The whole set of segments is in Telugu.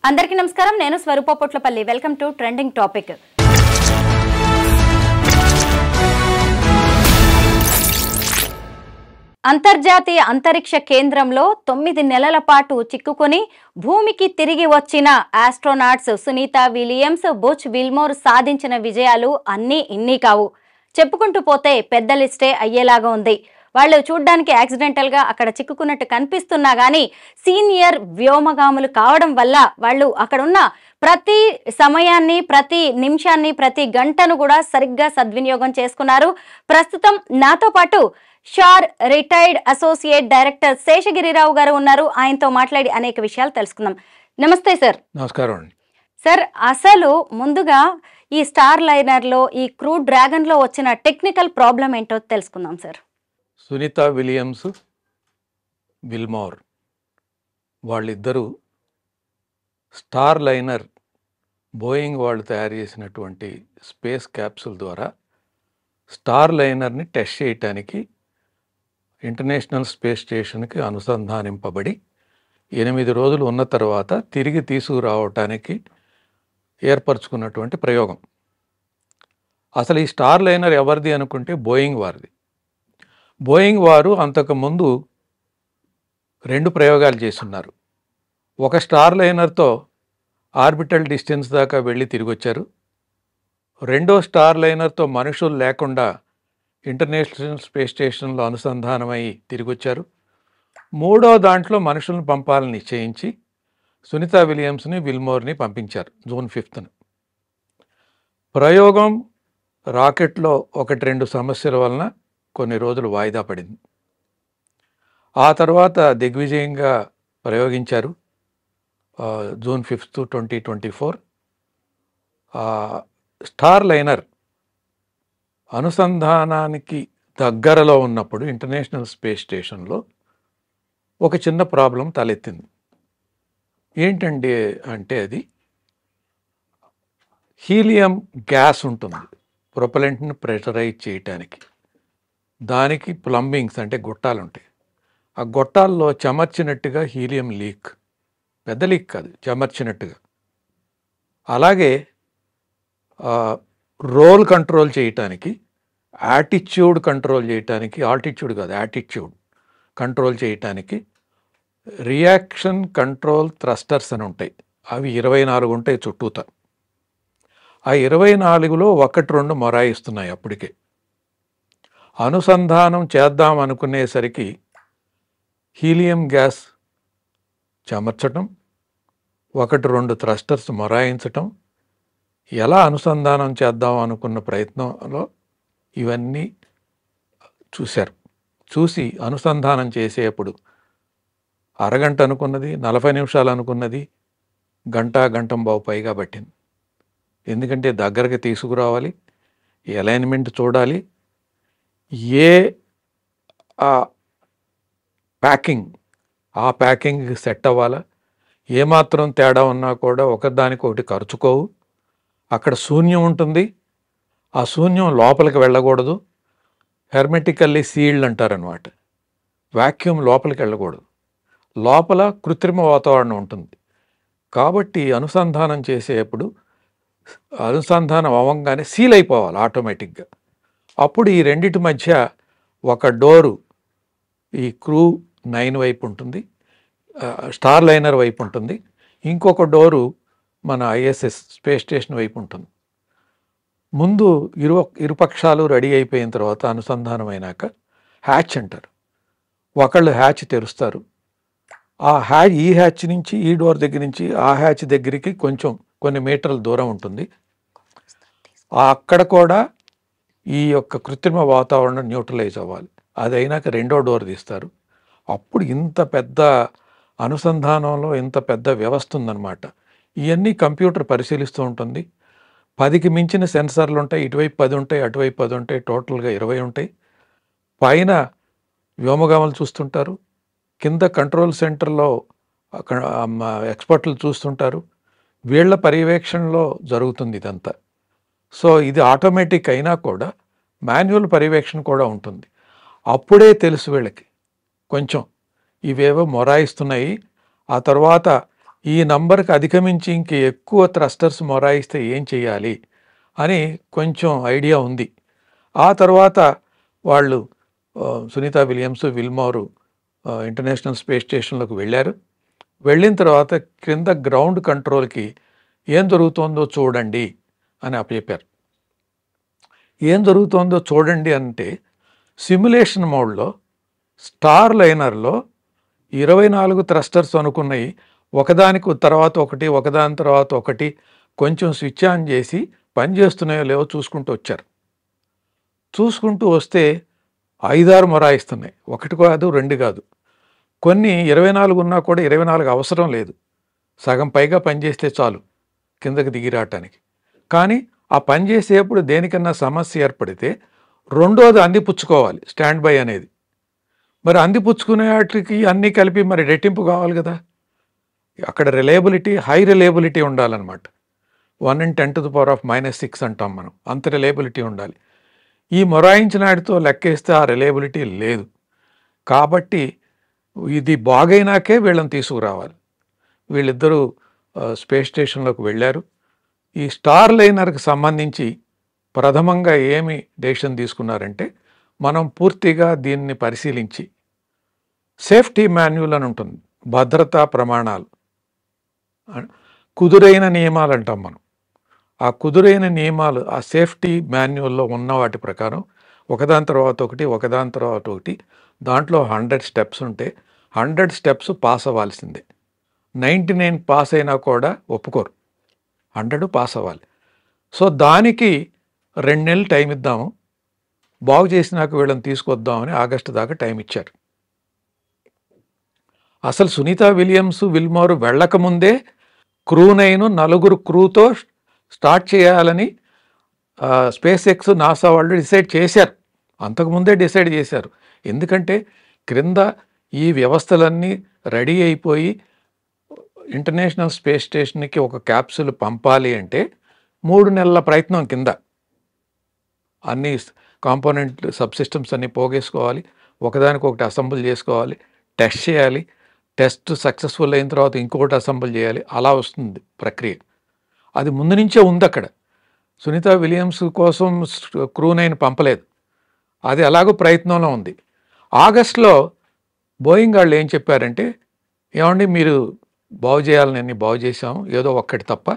అందరికీ నమస్కారం. నేను Swaroopa Potlapalli. Welcome to trending topic. అంతర్జాతీయ అంతరిక్ష కేంద్రంలో 9 నెలల పాటు చిక్కుకొని భూమికి తిరిగి వచ్చిన astronauts Sunita Williams, Butch Wilmore సాధించిన విజయాలు అన్నీ ఇన్ని కావు. చెప్పుకుంటూ పోతే పెద్ద లిస్టే అయ్యేలాగా ఉంది. వాళ్ళు చూడ్డానికి యాక్సిడెంటల్ గా అక్కడ చిక్కుకున్నట్టు కనిపిస్తున్నా గానీ సీనియర్ వ్యోమగాములు కావడం వల్ల వాళ్ళు అక్కడున్న ప్రతి సమయాన్ని, ప్రతి నిమిషాన్ని, ప్రతి గంటను కూడా సరిగ్గా సద్వినియోగం చేసుకున్నారు. ప్రస్తుతం నాతో పాటు SHAR retired associate director Seshagirirao గారు ఉన్నారు. ఆయనతో మాట్లాడి అనేక విషయాలు తెలుసుకుందాం. నమస్తే సార్. నమస్కారం సార్, అసలు ముందుగా ఈ స్టార్ లైనర్ లో, ఈ క్రూ డ్రాగన్ లో వచ్చిన టెక్నికల్ ప్రాబ్లం ఏంటో తెలుసుకుందాం సార్. సునీత విలియమ్స్, విల్మోర్ వాళ్ళిద్దరూ స్టార్ లైనర్ బోయింగ్ వాళ్ళు తయారు చేసినటువంటి స్పేస్ క్యాప్సూల్ ద్వారా స్టార్ లైనర్ని టెస్ట్ చేయటానికి ఇంటర్నేషనల్ స్పేస్ స్టేషన్కి అనుసంధానింపబడి 8 రోజులు ఉన్న తర్వాత తిరిగి తీసుకురావటానికి ఏర్పరచుకున్నటువంటి ప్రయోగం. అసలు ఈ స్టార్ లైనర్ ఎవరిది అనుకుంటే బోయింగ్ వారిది. బోయింగ్ వారు అంతకుముందు 2 ప్రయోగాలు చేస్తున్నారు. ఒక స్టార్ లైనర్తో ఆర్బిటల్ డిస్టెన్స్ దాకా వెళ్ళి తిరిగి వచ్చారు. రెండో స్టార్ లైనర్తో మనుషులు లేకుండా ఇంటర్నేషనల్ స్పేస్ స్టేషన్లో అనుసంధానమై తిరిగి వచ్చారు. మూడో దాంట్లో మనుషులను పంపాలని నిశ్చయించి సునీత విలియమ్స్ని, విల్మోర్ని పంపించారు జూన్ 5న. ప్రయోగం రాకెట్లో 1-2 సమస్యల వలన కొన్ని రోజులు వాయిదా పడింది. ఆ తర్వాత దిగ్విజయంగా ప్రయోగించారు. జూన్ 5, 2024 స్టార్ లైనర్ అనుసంధానానికి దగ్గరలో ఉన్నప్పుడు ఇంటర్నేషనల్ స్పేస్ స్టేషన్లో ఒక చిన్న ప్రాబ్లం తలెత్తింది. ఏంటండి అంటే అది హీలియం గ్యాస్ ఉంటుంది ప్రొపలెంట్ని ప్రెషరైజ్ చేయటానికి. దానికి ప్లంబింగ్స్ అంటే గొట్టాలు ఉంటాయి. ఆ గొట్టాల్లో చెమర్చినట్టుగా హీలియం లీక్, పెద్ద లీక్ కాదు, చెమర్చినట్టుగా. అలాగే రోల్ కంట్రోల్ చేయటానికి, యాటిట్యూడ్ కంట్రోల్ చేయటానికి, ఆల్టిట్యూడ్ కాదు యాటిట్యూడ్ కంట్రోల్ చేయటానికి రియాక్షన్ కంట్రోల్ థ్రస్టర్స్ అని ఉంటాయి. అవి 24 ఉంటాయి చుట్టూత. ఆ 24లో 1-2 మొరాయిస్తున్నాయి. అప్పటికే అనుసంధానం చేద్దాం అనుకునేసరికి హీలియం గ్యాస్ చెమర్చటం, 1-2 థ్రస్టర్స్ మొరాయించటం, ఎలా అనుసంధానం చేద్దాం అనుకున్న ప్రయత్నంలో ఇవన్నీ చూశారు. చూసి అనుసంధానం చేసేప్పుడు అరగంట అనుకున్నది 40 నిమిషాలు అనుకున్నది గంటంబావు పైగా పట్టింది. ఎందుకంటే దగ్గరకు తీసుకురావాలి, అలైన్మెంట్ చూడాలి, ఏ ప్యాకింగ్ సెట్ అవ్వాలా, ఏమాత్రం తేడా ఉన్నా కూడా ఒకదానికొకటి ఖర్చుకోవు. అక్కడ శూన్యం ఉంటుంది, ఆ శూన్యం లోపలికి వెళ్ళకూడదు. హెర్మెటికల్లీ సీల్డ్ అంటారనమాట. వాక్యూమ్ లోపలికి వెళ్ళకూడదు. లోపల కృత్రిమ వాతావరణం ఉంటుంది. కాబట్టి అనుసంధానం చేసేప్పుడు అనుసంధానం అవ్వగానే సీల్ అయిపోవాలి ఆటోమేటిక్గా. అప్పుడు ఈ రెండిటి మధ్య ఒక డోరు ఈ క్రూ 9 వైపు ఉంటుంది, స్టార్ లైనర్ వైపు ఉంటుంది. ఇంకొక డోరు మన ఐఎస్ఎస్ స్పేస్ స్టేషన్ వైపు ఉంటుంది. ముందు ఇరుపక్షాలు రెడీ అయిపోయిన తర్వాత అనుసంధానం అయినాక హ్యాచ్ అంటారు. ఒకళ్ళు హ్యాచ్ తెరుస్తారు. ఈ హ్యాచ్ నుంచి, ఈ డోర్ దగ్గర నుంచి ఆ హ్యాచ్ దగ్గరికి కొన్ని మీటర్ల దూరం ఉంటుంది. అక్కడ కూడా ఈ యొక్క కృత్రిమ వాతావరణం న్యూట్రలైజ్ అవ్వాలి. అది అయినాక రెండో డోర్ తీస్తారు. అప్పుడు ఇంత పెద్ద అనుసంధానంలో ఇంత పెద్ద వ్యవస్థ ఉందన్నమాట. ఇవన్నీ కంప్యూటర్ పరిశీలిస్తూ ఉంటుంది. 10కి మించిన సెన్సార్లు ఉంటాయి. ఇటువైపు 10 ఉంటాయి, అటువైపు 10 ఉంటాయి, టోటల్గా 20 ఉంటాయి. పైన వ్యోమగాములు చూస్తుంటారు, కింద కంట్రోల్ సెంటర్లో ఎక్స్పర్ట్లు చూస్తుంటారు. వీళ్ళ పర్యవేక్షణలో జరుగుతుంది ఇదంతా. సో ఇది ఆటోమేటిక్ అయినా కూడా మాన్యువల్ పర్యవేక్షణ కూడా ఉంటుంది. అప్పుడే తెలుసు వీళ్ళకి కొంచెం ఇవేవో మొరాయిస్తున్నాయి. ఆ తర్వాత ఈ నంబర్కి అధిగమించి ఇంక ఎక్కువ థ్రస్టర్స్ మొరాయిస్తే ఏం చేయాలి అని కొంచెం ఐడియా ఉంది. ఆ తర్వాత వాళ్ళు Sunita Williams, Wilmore international space స్టేషన్లోకి వెళ్ళారు. వెళ్ళిన తర్వాత క్రింద గ్రౌండ్ కంట్రోల్కి ఏం జరుగుతోందో చూడండి అని అప్పచెప్పారు. ఏం జరుగుతోందో చూడండి అంటే సిమ్యులేషన్ మోడ్లో స్టార్ లైనర్లో 24 థ్రస్టర్స్ అనుకున్నాయి ఒకదానికి తర్వాత ఒకటి, ఒకదాని తర్వాత ఒకటి కొంచెం స్విచ్ ఆన్ చేసి పనిచేస్తున్నాయో లేవో చూసుకుంటూ వచ్చారు. చూసుకుంటూ వస్తే 5-6 మొరాయిస్తున్నాయి. ఒకటి కాదు, 2 కాదు. కొన్ని 24 ఉన్నా కూడా 24 అవసరం లేదు. సగం పైగా పనిచేస్తే చాలు కిందకి దిగి రావటానికి. కానీ ఆ పని చేసేప్పుడు దేనికన్నా సమస్య ఏర్పడితే రెండోది అందిపుచ్చుకోవాలి స్టాండ్ బై అనేది. మరి అందిపుచ్చుకునే వాటికి అన్నీ కలిపి మరి రెట్టింపు కావాలి కదా. అక్కడ రిలయబిలిటీ, హై రిలయబిలిటీ ఉండాలన్నమాట. 1 in 10⁻⁻6 అంటాం మనం. అంత రిలయబిలిటీ ఉండాలి. ఈ మొరాయించిన వాటితో లెక్కేస్తే ఆ రిలయబిలిటీ లేదు. కాబట్టి ఇది బాగైనాకే వీళ్ళని తీసుకురావాలి. వీళ్ళిద్దరూ స్పేస్ స్టేషన్లోకి వెళ్ళారు. ఈ స్టార్ లైనర్కి సంబంధించి ప్రథమంగా ఏమి డెసిషన్ తీసుకున్నారంటే మనం పూర్తిగా దీన్ని పరిశీలించి సేఫ్టీ మాన్యువల్ అని ఉంటుంది, భద్రతా ప్రమాణాలు, కుదురైన నియమాలు అంటాం మనం. ఆ కుదురైన నియమాలు ఆ సేఫ్టీ మాన్యువల్లో ఉన్న వాటి ప్రకారం ఒకదాని తర్వాత ఒకటి, ఒకదాని తర్వాత ఒకటి, దాంట్లో 100 స్టెప్స్ ఉంటే 100 స్టెప్స్ పాస్ అవ్వాల్సిందే. 99 పాస్ అయినా కూడా ఒప్పుకోరు, 100 పాస్ అవ్వాలి. సో దానికి 2 నెలలు టైం ఇద్దాము, బాగు చేసినాక వీళ్ళని తీసుకొద్దామని ఆగస్టు దాకా టైం ఇచ్చారు. అసలు సునీత విలియమ్స్, విల్మోర్ వెళ్ళకముందే క్రూ9 4 క్రూతో స్టార్ట్ చేయాలని స్పేస్ ఎక్స్, నాసా వాళ్ళు డిసైడ్ చేశారు. అంతకుముందే డిసైడ్ చేశారు. ఎందుకంటే క్రింద ఈ వ్యవస్థలన్నీ రెడీ అయిపోయి ఇంటర్నేషనల్ స్పేస్ స్టేషన్కి ఒక క్యాప్సూల్ పంపాలి అంటే 3 నెలల ప్రయత్నం కింద. అన్ని కాంపోనెంట్ సబ్సిస్టమ్స్ అన్నీ పోగేసుకోవాలి, ఒకదానికొకటి అసెంబుల్ చేసుకోవాలి, టెస్ట్ చేయాలి, టెస్ట్ సక్సెస్ఫుల్ అయిన తర్వాత ఇంకొకటి అసెంబుల్ చేయాలి. అలా వస్తుంది ప్రక్రియ. అది ముందు నుంచే ఉంది అక్కడ. సునీత విలియమ్స్ కోసం క్రూ9 పంపలేదు, అది ఎలాగో ప్రయత్నంలో ఉంది. ఆగస్టులో బోయింగ్ వాళ్ళు ఏం చెప్పారంటే, ఏమండి మీరు బాగు చేయాలని బాగు చేసాము, ఏదో ఒక్కటి తప్ప,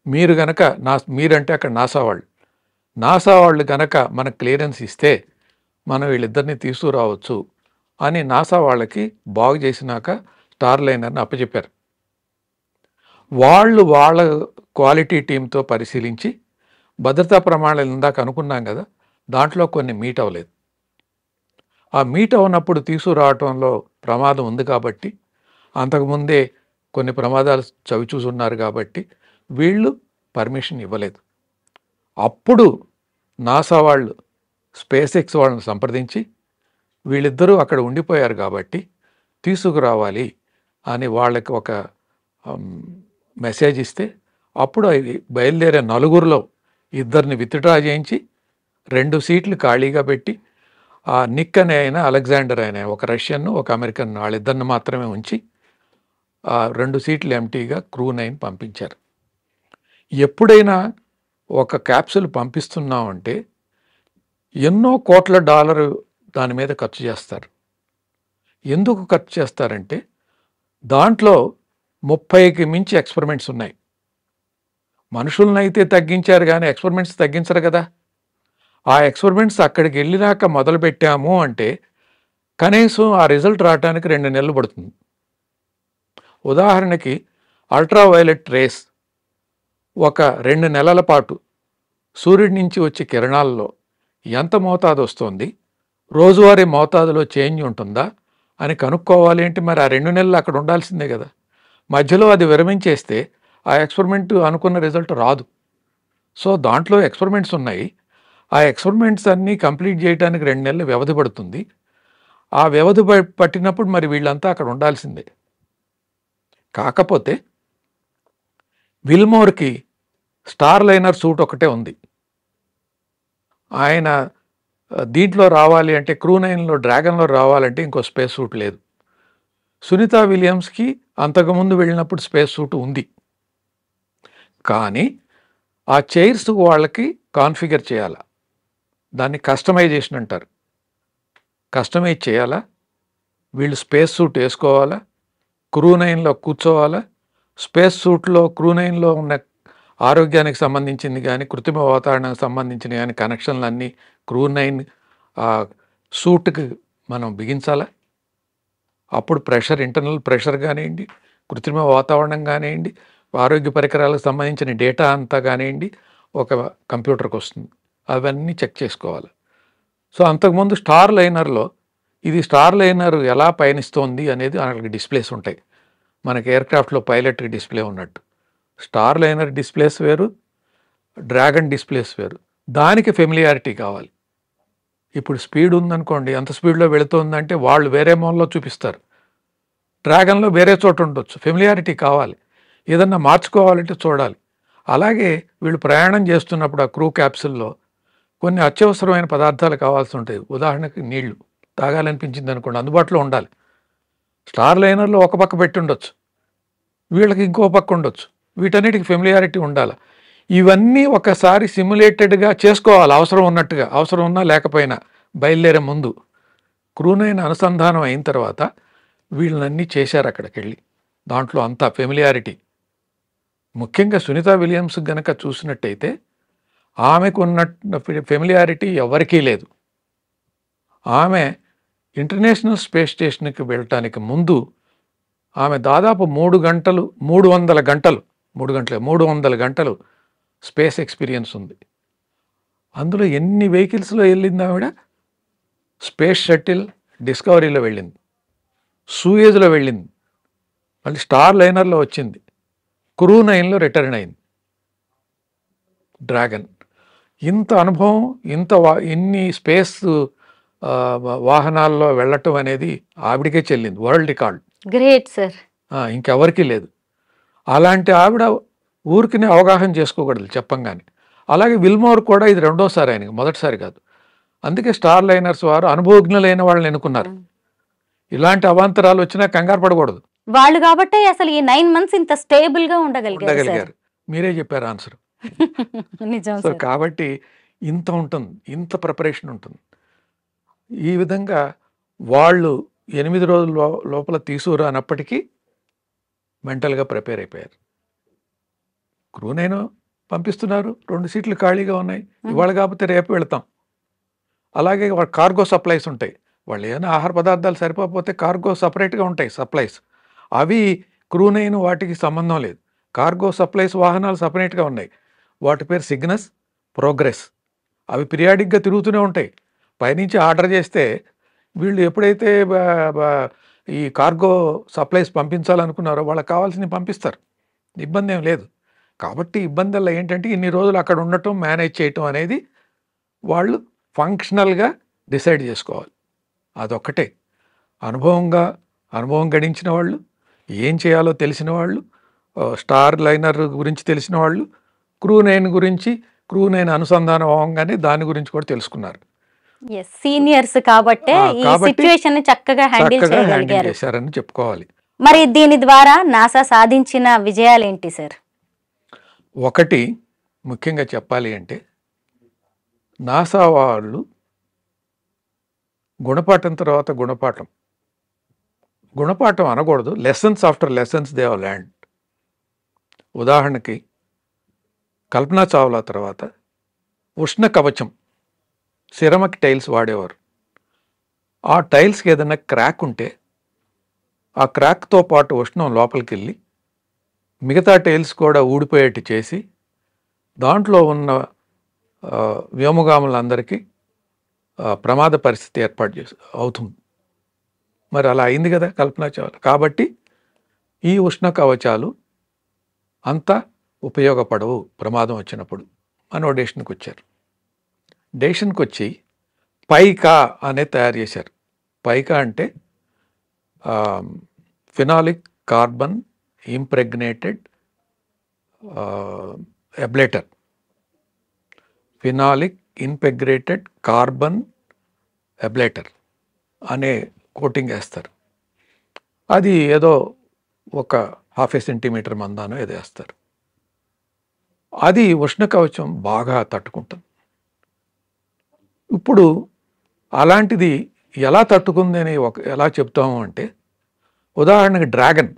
మీరు గనక మీరంటే అక్కడ నాసా వాళ్ళు గనక మనకు క్లియరెన్స్ ఇస్తే మనం వీళ్ళిద్దరిని తీసుకురావచ్చు అని నాసా వాళ్ళకి బాగు చేసినాక స్టార్ లైనర్ని అప్పచెప్పారు. వాళ్ళు వాళ్ళ క్వాలిటీ టీంతో పరిశీలించి భద్రతా ప్రమాణాలు ఇందాక అనుకున్నాం కదా, దాంట్లో కొన్ని మీట్ అవ్వలేదు. ఆ మీట్ అవునప్పుడు తీసుకురావటంలో ప్రమాదం ఉంది కాబట్టి, అంతకుముందే కొన్ని ప్రమాదాలు చవి చూసున్నారు కాబట్టి వీళ్ళు పర్మిషన్ ఇవ్వలేదు. అప్పుడు నాసా వాళ్ళు స్పేస్ ఎక్స్ వాళ్ళని సంప్రదించి వీళ్ళిద్దరూ అక్కడ ఉండిపోయారు కాబట్టి తీసుకురావాలి అని వాళ్ళకి ఒక మెసేజ్ ఇస్తే, అప్పుడు బయలుదేరే 4 2 విత్డ్రా చేయించి 2 సీట్లు ఖాళీగా పెట్టి ఆ నిక్ అనే ఆయన, అలెగ్జాండర్ అనే ఒక రష్యన్, ఒక అమెరికన్, వాళ్ళిద్దరిని మాత్రమే ఉంచి ఆ 2 సీట్లు ఎంటీగా క్రూ9 పంపించారు. ఎప్పుడైనా ఒక క్యాప్సూల్ పంపిస్తున్నామంటే ఎన్నో కోట్ల డాలర్ దాని మీద ఖర్చు చేస్తారు. ఎందుకు ఖర్చు చేస్తారంటే దాంట్లో 30కి మించి ఎక్స్పెరిమెంట్స్ ఉన్నాయి. మనుషులను అయితే తగ్గించారు కానీ ఎక్స్పెరిమెంట్స్ తగ్గించరు కదా. ఆ ఎక్స్పెరిమెంట్స్ అక్కడికి వెళ్ళినాక మొదలు పెట్టాము అంటే కనీసం ఆ రిజల్ట్ రావడానికి 2 నెలలు పడుతుంది. ఉదాహరణకి అల్ట్రావైలెట్ రేస్ ఒక 2 నెలల పాటు సూర్యుడి నుంచి వచ్చే కిరణాల్లో ఎంత మోతాదు వస్తుంది, రోజువారీ మోతాదులో చేంజ్ ఉంటుందా అని కనుక్కోవాలి అంటే మరి ఆ 2 నెలలు అక్కడ ఉండాల్సిందే కదా. మధ్యలో అది విరమించేస్తే ఆ ఎక్స్పెరిమెంట్ అనుకున్న రిజల్ట్ రాదు. సో దాంట్లో ఎక్స్పెరిమెంట్స్ ఉన్నాయి. ఆ ఎక్స్పెరిమెంట్స్ అన్నీ కంప్లీట్ చేయడానికి 2 నెలలు వ్యవధి పడుతుంది. ఆ వ్యవధి పట్టినప్పుడు మరి వీళ్ళంతా అక్కడ ఉండాల్సిందే. కాకపోతే విల్మోర్కి స్టార్ లైనర్ సూట్ ఒకటే ఉంది. ఆయన దీంట్లో రావాలి అంటే క్రూ9లో డ్రాగన్లో రావాలంటే ఇంకో స్పేస్ సూట్ లేదు. సునీత విలియమ్స్కి అంతకుముందు వెళ్ళినప్పుడు స్పేస్ సూట్ ఉంది, కానీ ఆ చైర్స్ వాళ్ళకి కాన్ఫిగర్ చేయాలా, దాన్ని కస్టమైజేషన్ అంటారు. కస్టమైజ్ చేయాలా, వీళ్ళు స్పేస్ సూట్ వేసుకోవాలా, క్రూ నైన్లో కూర్చోవాలా, స్పేస్ సూట్లో క్రూ నైన్లో ఉన్న ఆరోగ్యానికి సంబంధించింది కానీ కృత్రిమ వాతావరణానికి సంబంధించిన కానీ కనెక్షన్లు అన్నీ క్రూ నైన్ సూట్కి మనం బిగించాలా. అప్పుడు ప్రెషర్, ఇంటర్నల్ ప్రెషర్ కానివ్వండి, కృత్రిమ వాతావరణం కానివ్వండి, ఆరోగ్య పరికరాలకు సంబంధించిన డేటా అంతా కానివ్వండి ఒక కంప్యూటర్కి వస్తుంది. అవన్నీ చెక్ చేసుకోవాలి. సో అంతకుముందు స్టార్ లైనర్లో ఇది స్టార్ లైనర్ ఎలా పయనిస్తోంది అనేది వాళ్ళకి డిస్ప్లేస్ ఉంటాయి. మనకి ఎయిర్క్రాఫ్ట్లో పైలట్కి డిస్ప్లే ఉన్నట్టు స్టార్ లైనర్ డిస్ప్లేస్ వేరు, డ్రాగన్ డిస్ప్లేస్ వేరు. దానికి ఫెమిలియారిటీ కావాలి. ఇప్పుడు స్పీడ్ ఉందనుకోండి, ఎంత స్పీడ్లో వెళుతుందంటే వాళ్ళు వేరే మూలలో చూపిస్తారు, డ్రాగన్లో వేరే చోట ఉండొచ్చు. ఫెమిలియారిటీ కావాలి, ఏదన్నా మార్చుకోవాలంటే చూడాలి. అలాగే వీళ్ళు ప్రయాణం చేస్తున్నప్పుడు ఆ క్రూ క్యాప్సుల్లో కొన్ని అత్యవసరమైన పదార్థాలు కావాల్సి ఉంటాయి. ఉదాహరణకి నీళ్లు తాగాలనిపించింది అనుకోండి, అందుబాటులో ఉండాలి. స్టార్ లైనర్లో ఒక పక్క పెట్టి ఉండొచ్చు, వీళ్ళకి ఇంకో పక్క ఉండొచ్చు. వీటన్నిటికి ఫెమిలియారిటీ ఉండాలి. ఇవన్నీ ఒకసారి సిమ్యులేటెడ్గా చేసుకోవాలి, అవసరం ఉన్నట్టుగా, అవసరం ఉన్నా లేకపోయినా బయలుదేరే ముందు. క్రూనైన అనుసంధానం అయిన తర్వాత వీళ్ళనన్నీ చేశారు అక్కడికి వెళ్ళి. దాంట్లో అంతా ఫెమిలియారిటీ. ముఖ్యంగా సునీత విలియమ్స్ గనక చూసినట్టయితే ఆమెకు ఉన్న ఫెమిలియారిటీ ఎవరికీ లేదు. ఆమె ఇంటర్నేషనల్ స్పేస్ స్టేషన్కి వెళ్ళటానికి ముందు ఆమె దాదాపు 300 గంటలు స్పేస్ ఎక్స్పీరియన్స్ ఉంది. అందులో ఎన్ని వెహికల్స్లో వెళ్ళింది ఆవిడ? స్పేస్ షటిల్ డిస్కవరీలో వెళ్ళింది, సూయేజ్లో వెళ్ళింది, మళ్ళీ స్టార్ లైనర్లో వచ్చింది, క్రూ నైన్లో రిటర్న్ అయింది, డ్రాగన్. ఇంత అనుభవం, ఇన్ని స్పేస్ వాహనాల్లో వెళ్ళటం అనేది ఆవిడకే చెల్లింది, వరల్డ్ రికార్డ్. Great sir. ఇంకెవరికి లేదు. అలాంటి ఆవిడ ఊరికినే అవగాహన చేసుకోకూడదు చెప్పంగానే. అలాగే విల్మోర్ కూడా ఇది రెండోసారి, ఆయనకి మొదటిసారి కాదు. అందుకే స్టార్ లైనర్స్ వారు అనుభవజ్ఞులైన వాళ్ళని ఎన్నుకున్నారు. ఇలాంటి అవాంతరాలు వచ్చినా కంగారు పడకూడదు. వాళ్ళు కాబట్టి అసలు ఈ 9 months ఇంత స్టేబుల్ గా ఉండగలిగారు. మీరే చెప్పారు ఆన్సర్. నిజం సో సార్. కాబట్టి ఇంత ఉంటుంది, ఇంత ప్రిపరేషన్ ఉంటుంది. ఈ విధంగా వాళ్ళు 8 రోజుల లోపల తీసుకురానప్పటికీ మెంటల్గా ప్రిపేర్ అయిపోయారు. క్రూనైన్ పంపిస్తున్నారు, 2 సీట్లు ఖాళీగా ఉన్నాయి, ఇవాళ కాకపోతే రేపు వెళతాం. అలాగే వాళ్ళ కార్గో సప్లైస్ ఉంటాయి. వాళ్ళు ఏమైనా ఆహార పదార్థాలు సరిపోతే కార్గో సపరేట్గా ఉంటాయి సప్లైస్. అవి క్రూనైన్ వాటికి సంబంధం లేదు. కార్గో సప్లైస్ వాహనాలు సపరేట్గా ఉన్నాయి. వాటి పేరు సిగ్నస్, ప్రోగ్రెస్. అవి పిరియాడిక్గా తిరుగుతూనే ఉంటాయి. పైనుంచి ఆర్డర్ చేస్తే వీళ్ళు ఎప్పుడైతే ఈ కార్గో సప్లైస్ పంపించాలనుకున్నారో వాళ్ళకి కావాల్సినవి పంపిస్తారు, ఇబ్బంది ఏం లేదు. కాబట్టి ఇబ్బందుల్లో ఏంటంటే ఇన్ని రోజులు అక్కడ ఉండటం, మేనేజ్ చేయటం అనేది వాళ్ళు ఫంక్షనల్గా డిసైడ్ చేసుకోవాలి. అదొక్కటే. అనుభవం గడించిన వాళ్ళు, ఏం చేయాలో తెలిసిన వాళ్ళు, స్టార్ లైనర్ గురించి తెలిసిన వాళ్ళు, క్రూనైన్ గురించి, క్రూనైన్ అనుసంధానం అవ్వగానే దాని గురించి కూడా తెలుసుకున్నారు. సీనియర్స్ కాబట్టి ఈ సిచ్యువేషన్ ని చక్కగా హ్యాండిల్ చేశారని చెప్పుకోవాలి. మరి దీని ద్వారా నాసా సాధించిన విజయాలు ఏంటి సార్? ఒకటి ముఖ్యంగా చెప్పాలి అంటే, నాసా వాళ్ళు గుణపాఠం తర్వాత గుణపాఠం అనకూడదు, lessons after lessons they have learned. ఉదాహరణకి కల్పనా చావ్లా తర్వాత ఉష్ణ కవచం, సిరమిక్ టైల్స్ వాడేవారు. ఆ టైల్స్కి ఏదైనా క్రాక్ ఉంటే ఆ క్రాక్తో పాటు ఉష్ణం లోపలికి వెళ్ళి మిగతా టైల్స్ కూడా ఊడిపోయేట్టు చేసి దాంట్లో ఉన్న వ్యోమగాములందరికీ ప్రమాద పరిస్థితి ఏర్పాటు అవుతుంది. మరి అలా అయింది కదా కల్పనా చావ్లా. కాబట్టి ఈ ఉష్ణ కవచాలు అంతా ఉపయోగపడవు ప్రమాదం వచ్చినప్పుడు అని డెసిషన్కి వచ్చారు. డెసిషన్కి వచ్చి పైకా అనేది తయారు చేశారు. పైకా అంటే phenolic carbon impregnated అబ్లేటర్. Phenolic impregnated carbon అబ్లేటర్ అనే కోటింగ్ వేస్తారు. అది ఏదో ఒక 1/2 సెంటీమీటర్ మందానో ఏదో వేస్తారు. అది ఉష్ణ కవచం బాగా తట్టుకుంటుంది. ఇప్పుడు అలాంటిది ఎలా తట్టుకుంది అని ఎలా చెప్తాము అంటే, ఉదాహరణకి డ్రాగన్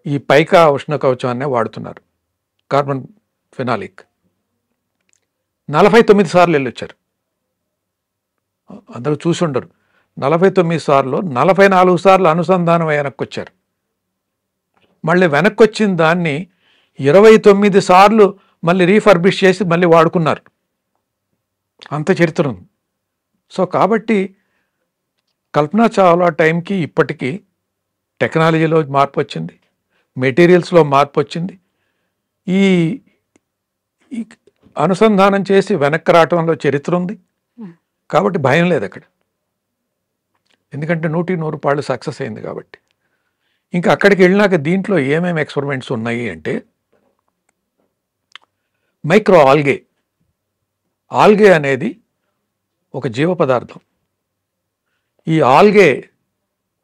ఈ పైకా ఉష్ణ కవచాన్నే వాడుతున్నారు, కార్బన్ ఫినాలిక్. 49 సార్లు వెళ్ళొచ్చారు. అందరూ చూసి ఉండరు. 49 సార్లు 44 సార్లు అనుసంధానం వెనక్కి వచ్చారు. మళ్ళీ వెనక్కి వచ్చిన దాన్ని 29 సార్లు మళ్ళీ రీఫర్బిష్ చేసి మళ్ళీ వాడుకున్నారు. అంత చరిత్ర ఉంది. సో కాబట్టి కల్పనా చావ్లా టైంకి ఇప్పటికీ టెక్నాలజీలో మార్పు వచ్చింది, మెటీరియల్స్లో మార్పు వచ్చింది. ఈ అనుసంధానం చేసి వెనక్కి రావటంలో చరిత్ర ఉంది. కాబట్టి భయం లేదు అక్కడ, ఎందుకంటే 100% సక్సెస్ అయింది కాబట్టి. ఇంకా అక్కడికి వెళ్ళినాక దీంట్లో ఏమేమి ఎక్స్పెరిమెంట్స్ ఉన్నాయి అంటే, మైక్రో ఆల్గే. ఆల్గే అనేది ఒక జీవ పదార్థం. ఈ ఆల్గే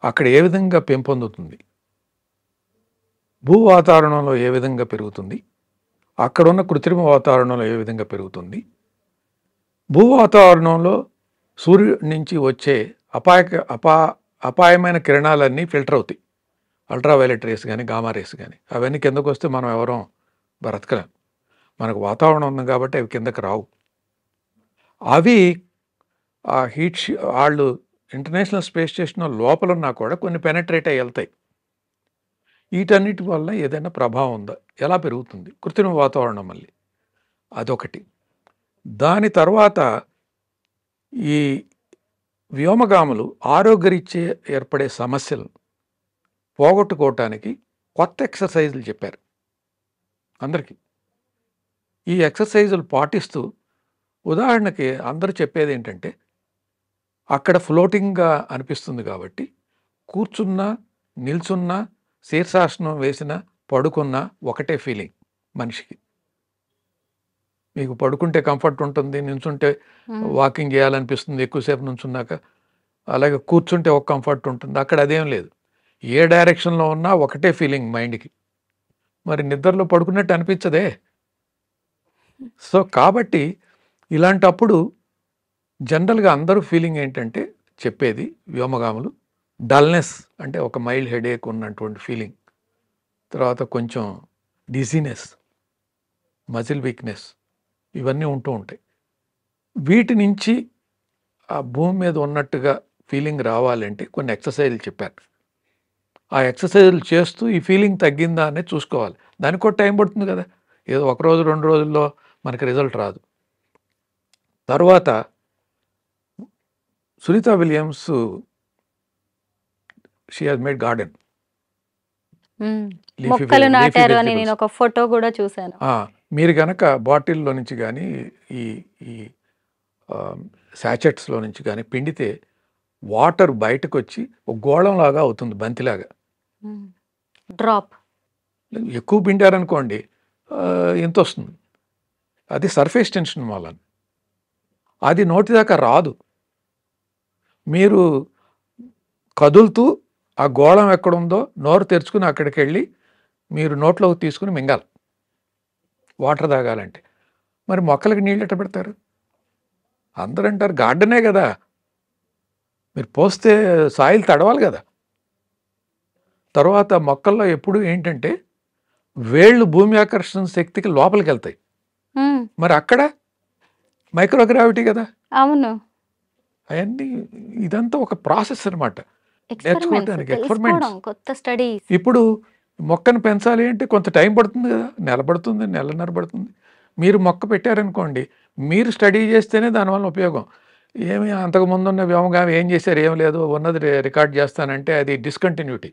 అక్కడ ఏ విధంగా పెంపొందుతుంది, భూ వాతావరణంలో ఏ విధంగా పెరుగుతుంది, అక్కడున్న కృత్రిమ వాతావరణంలో ఏ విధంగా పెరుగుతుంది, భూ వాతావరణంలో సూర్యుడి నుంచి వచ్చే అపాయమైన కిరణాలన్నీ ఫిల్టర్ అవుతాయి. అల్ట్రావైలెట్ రేస్ కానీ గామా రేస్ కానీ అవన్నీ కిందకు వస్తే మనం ఎవరం బ్రతకలేం. మనకు వాతావరణం ఉంది కాబట్టి అవి కిందకి రావు. అవి ఆ హీట్ వాళ్ళు ఇంటర్నేషనల్ స్పేస్ స్టేషన్ లోపల ఉన్నా కూడా కొన్ని పెనట్రేట్ అయ్యి వెళ్తాయి. వీటన్నిటి వల్ల ఏదైనా ప్రభావం ఉందా, ఎలా పెరుగుతుంది, కృత్రిమ వాతావరణం మళ్ళీ అదొకటి. దాని తర్వాత ఈ వ్యోమగాములు ఆరోగ్యరీత్యా ఏర్పడే సమస్యలు పోగొట్టుకోవటానికి కొత్త ఎక్సర్సైజులు చెప్పారు అందరికీ. ఈ ఎక్సర్సైజులు పాటిస్తూ, ఉదాహరణకి అందరూ చెప్పేది ఏంటంటే, అక్కడ ఫ్లోటింగ్గా అనిపిస్తుంది కాబట్టి కూర్చున్నా నిల్చున్నా శీర్షాసనం వేసిన పడుకున్నా ఒకటే ఫీలింగ్ మనిషికి. మీకు పడుకుంటే కంఫర్ట్ ఉంటుంది, నిల్చుంటే వాకింగ్ చేయాలనిపిస్తుంది ఎక్కువసేపు నుంచున్నాక, అలాగే కూర్చుంటే ఒక కంఫర్ట్ ఉంటుంది. అక్కడ అదేం లేదు, ఏ డైరెక్షన్లో ఉన్నా ఒకటే ఫీలింగ్ మైండ్కి. మరి నిద్రలో పడుకున్నట్టు అనిపించదే. సో కాబట్టి ఇలాంటప్పుడు జనరల్గా అందరూ ఫీలింగ్ ఏంటంటే, చెప్పేది వ్యోమగాములు డల్నెస్ అంటే ఒక మైల్డ్ హెడేక్ ఉన్నటువంటి ఫీలింగ్, తర్వాత కొంచెం డిజీనెస్, మజిల్ వీక్నెస్, ఇవన్నీ ఉంటూ ఉంటాయి. వీటి నుంచి ఆ భూమి మీద ఉన్నట్టుగా ఫీలింగ్ రావాలంటే కొన్ని ఎక్సర్సైజులు చెప్పారు. ఆ ఎక్సర్సైజులు చేస్తూ ఈ ఫీలింగ్ తగ్గిందా అనేది చూసుకోవాలి. దానికి కూడా టైం పడుతుంది కదా, ఏదో 1 రోజు 2 రోజుల్లో మనకి రిజల్ట్ రాదు. తర్వాత Sunita Williams she has made garden, మొక్కలు నాటారు అని నేను ఒక ఫోటో కూడా చూశాను. మీరు కనుక బాటిల్లో నుంచి కానీ ఈ ఈ శాచెట్స్లో నుంచి కానీ పిండితే వాటర్ బయటకు వచ్చి ఒక గోళంలాగా అవుతుంది, బంతిలాగా. డ్రాప్ ఎక్కువ పిండారనుకోండి ఎంత వస్తుంది, అది సర్ఫేస్ టెన్షన్ వల్ల. అది నోటి దాకా రాదు. మీరు కదులుతూ ఆ గోళం ఎక్కడుందో నోరు తెరుచుకుని అక్కడికి వెళ్ళి మీరు నోట్లోకి తీసుకుని మింగాలి వాటర్ తాగాలంటే. మరి మొక్కలకి నీళ్ళు ఎట్ట పెడతారు? అందరూ అంటారు గార్డెనే కదా, మీరు పోస్తే సాయిల్ తడవాలి కదా. తర్వాత మొక్కల్లో ఎప్పుడు ఏంటంటే వేళ్ళు భూమి ఆకర్షణ శక్తికి లోపలికి వెళ్తాయి. మరి అక్కడ మైక్రోగ్రావిటీ కదా. అవును, అవన్నీ ఇదంతా ఒక ప్రాసెస్ అనమాట, నేర్చుకోవడానికి ఎక్స్పెరిమెంట్స్. కొత్త స్టడీస్. ఇప్పుడు మొక్కను పెంచాలి అంటే కొంత టైం పడుతుంది కదా, నెల పడుతుంది, నెలన్నర పడుతుంది. మీరు మొక్క పెట్టారనుకోండి, మీరు స్టడీ చేస్తేనే దానివల్ల ఉపయోగం. ఏమి అంతకుముందు ఉన్న వ్యోమగామి ఏం చేశారు, ఏం లేదు, ఉన్నది రికార్డ్ చేస్తానంటే అది డిస్కంటిన్యూటీ.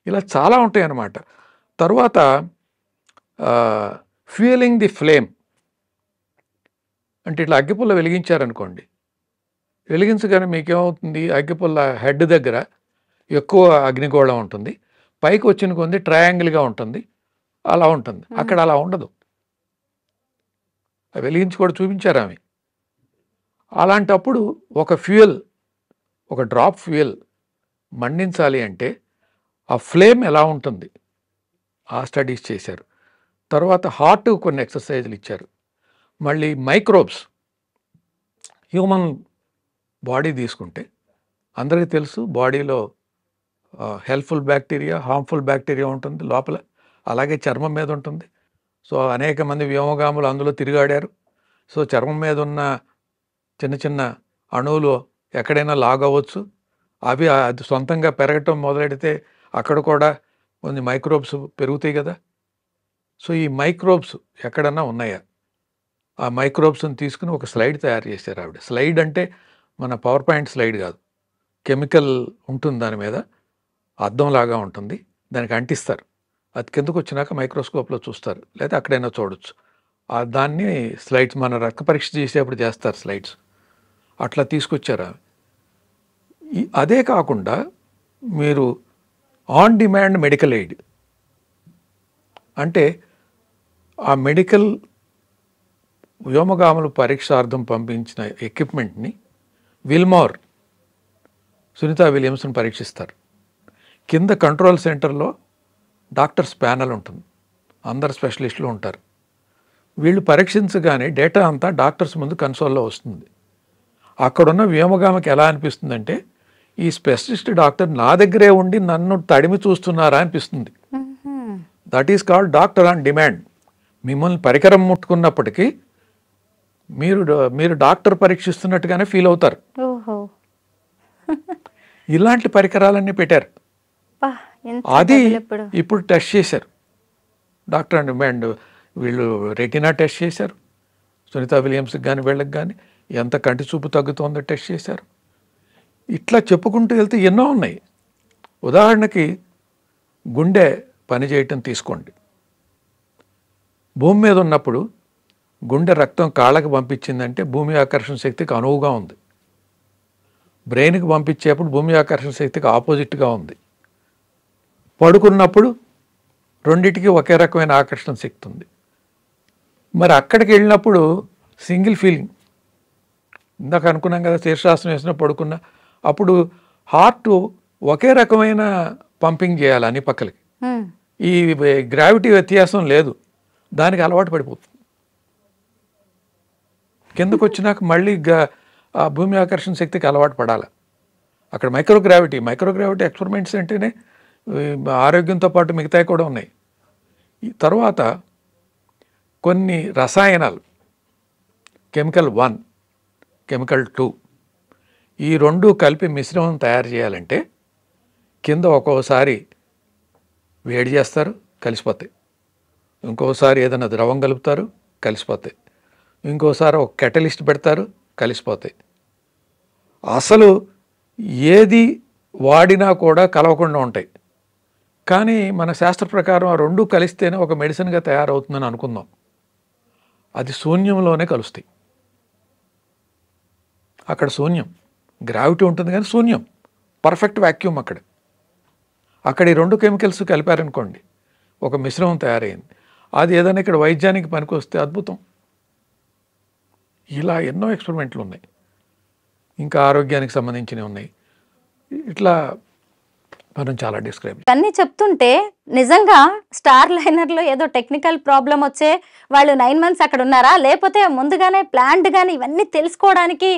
ఇలా చాలా ఉంటాయి అన్నమాట. తర్వాత ఫ్యూయలింగ్ ది ఫ్లేమ్ అంటే ఇట్లా అగ్గిపుల్ల వెలిగించారనుకోండి, వెలిగించగానే మీకేమవుతుంది, అగ్గిపుల్ల హెడ్ దగ్గర ఎక్కువ అగ్నిగోళం ఉంటుంది, పైకి వచ్చిన కొంది ట్రయాంగిల్గా ఉంటుంది, అలా ఉంటుంది. అక్కడ అలా ఉండదు. వెలిగించి కూడా చూపించారు ఆమె. అలాంటప్పుడు ఒక ఫ్యూయల్, ఒక డ్రాప్ ఫ్యూయల్ మండించాలి అంటే ఆ ఫ్లేమ్ ఎలా ఉంటుంది ఆ స్టడీస్ చేశారు. తర్వాత హార్ట్ కొన్ని ఎక్సర్సైజులు ఇచ్చారు. మళ్ళీ మైక్రోబ్స్, హ్యూమన్ బాడీ తీసుకుంటే అందరికీ తెలుసు బాడీలో హెల్ప్ఫుల్ బ్యాక్టీరియా, హార్మ్ఫుల్ బ్యాక్టీరియా ఉంటుంది లోపల, అలాగే చర్మం మీద ఉంటుంది. సో అనేక మంది వ్యోమగాములు అందులో తిరిగాడారు. సో చర్మం మీద ఉన్న చిన్న చిన్న అణువులు ఎక్కడైనా లాగవచ్చు. అవి అది సొంతంగా పెరగటం మొదలెడితే అక్కడ కూడా కొన్ని మైక్రోబ్స్ పెరుగుతాయి కదా. సో ఈ మైక్రోబ్స్ ఎక్కడన్నా ఉన్నాయా, ఆ మైక్రోబ్స్ని తీసుకుని ఒక స్లైడ్ తయారు చేశారు ఆవిడ. స్లైడ్ అంటే మన పవర్ పాయింట్ స్లైడ్ కాదు, కెమికల్ ఉంటుంది దాని మీద, అద్దంలాగా ఉంటుంది, దానికి అంటిస్తారు. అది కిందకు వచ్చినాక మైక్రోస్కోప్లో చూస్తారు, లేదా అక్కడైనా చూడొచ్చు. దాన్ని స్లైడ్స్ మన రక్త పరీక్ష చేసేప్పుడు చేస్తారు స్లైడ్స్, అట్లా తీసుకొచ్చారు. అదే కాకుండా మీరు ఆన్ డిమాండ్ మెడికల్ ఎయిడ్ అంటే ఆ మెడికల్ వ్యోమగాములు పరీక్షార్థం పంపించిన ఎక్విప్మెంట్ని విల్మోర్ సునీతా విలియమ్స్ని పరీక్షిస్తారు. కింద కంట్రోల్ సెంటర్లో డాక్టర్స్ ప్యానల్ ఉంటుంది, అందరు స్పెషలిస్టులు ఉంటారు. వీళ్ళు పరీక్షించగానే డేటా అంతా డాక్టర్స్ ముందు కన్సోల్లో వస్తుంది. అక్కడున్న వ్యోమగామకి ఎలా అనిపిస్తుందంటే ఈ స్పెషలిస్ట్ డాక్టర్ నా దగ్గరే ఉండి నన్ను తడిమి చూస్తున్నారా అనిపిస్తుంది. That is called doctor on demand. మిమ్మల్ని పరికరం ముట్టుకున్నప్పటికీ మీరు డాక్టర్ పరీక్షిస్తున్నట్టుగానే ఫీల్ అవుతారు. ఇలాంటి పరికరాలన్నీ పెట్టారు. అది ఇప్పుడు టెస్ట్ చేశారు డాక్టర్ ఆన్ డిమాండ్. వీళ్ళు రెటినా టెస్ట్ చేశారు, సునీతా విలియమ్స్కి కానీ వీళ్ళకి కానీ ఎంత కంటి చూపు తగ్గుతుందో టెస్ట్ చేశారు. ఇట్లా చెప్పుకుంటూ వెళ్తే ఎన్నో ఉన్నాయి. ఉదాహరణకి గుండె పనిచేయటం తీసుకోండి. భూమి మీద ఉన్నప్పుడు గుండె రక్తం కాళ్ళకి పంపించిందంటే భూమి ఆకర్షణ శక్తికి అనువుగా ఉంది. బ్రెయిన్కి పంపించేప్పుడు భూమి ఆకర్షణ శక్తికి ఆపోజిట్గా ఉంది. పడుకున్నప్పుడు రెండింటికి ఒకే రకమైన ఆకర్షణ శక్తి ఉంది. మరి అక్కడికి వెళ్ళినప్పుడు సింగిల్ ఫీలింగ్, ఇందాక అనుకున్నాం కదా శీర్షాసనం వేసిన పడుకున్న అప్పుడు హార్ట్ ఒకే రకమైన పంపింగ్ చేయాలి అన్ని పక్కలకి. ఈ గ్రావిటీ వ్యత్యాసం లేదు, దానికి అలవాటు పడిపోతుంది. కిందకు వచ్చినాక మళ్ళీ ఆ భూమి ఆకర్షణ శక్తికి అలవాటు పడాలి. అక్కడ మైక్రోగ్రావిటీ ఎక్స్పెరిమెంట్స్ అంటేనే ఆరోగ్యంతో పాటు మిగతాయి కూడా ఉన్నాయి. ఈ తర్వాత కొన్ని రసాయనాలు, కెమికల్ 1, కెమికల్ 2, ఈ రెండు కలిపి మిశ్రమం తయారు చేయాలంటే కింద ఒక్కోసారి వేడి చేస్తారు, కలిసిపోతాయి. ఇంకోసారి ఏదైనా ద్రవం కలుపుతారు, కలిసిపోతాయి. ఇంకోసారి ఒక కెటలిస్ట్ పెడతారు, కలిసిపోతాయి. అసలు ఏది వాడినా కూడా కలవకుండా ఉంటాయి. కానీ మన శాస్త్ర ప్రకారం ఆ రెండు కలిస్తేనే ఒక మెడిసిన్గా తయారవుతుందని అనుకుందాం. అది శూన్యంలోనే కలుస్తాయి. అక్కడ శూన్యం, గ్రావిటీ ఉంటుంది కానీ శూన్యం, పర్ఫెక్ట్ వ్యాక్యూమ్. అక్కడ ఈ రెండు కెమికల్స్ కలిపారనుకోండి, ఒక మిశ్రమం తయారైంది. అది ఏదైనా ఇక్కడ వైద్యానికి పనికి వస్తే అద్భుతం. ఇలా ఎన్నో ఎక్స్పెరిమెంట్లు ఉన్నాయి, ఇంకా ఆరోగ్యానికి సంబంధించినవి ఉన్నాయి. ఇట్లా మనం చాలా డిస్క్రైబ్. అన్నీ చెప్తుంటే నిజంగా స్టార్ లైనర్లో ఏదో టెక్నికల్ ప్రాబ్లం వచ్చే వాళ్ళు 9 months అక్కడ ఉన్నారా, లేకపోతే ముందుగానే ప్లాన్డ్ గానీ ఇవన్నీ తెలుసుకోవడానికి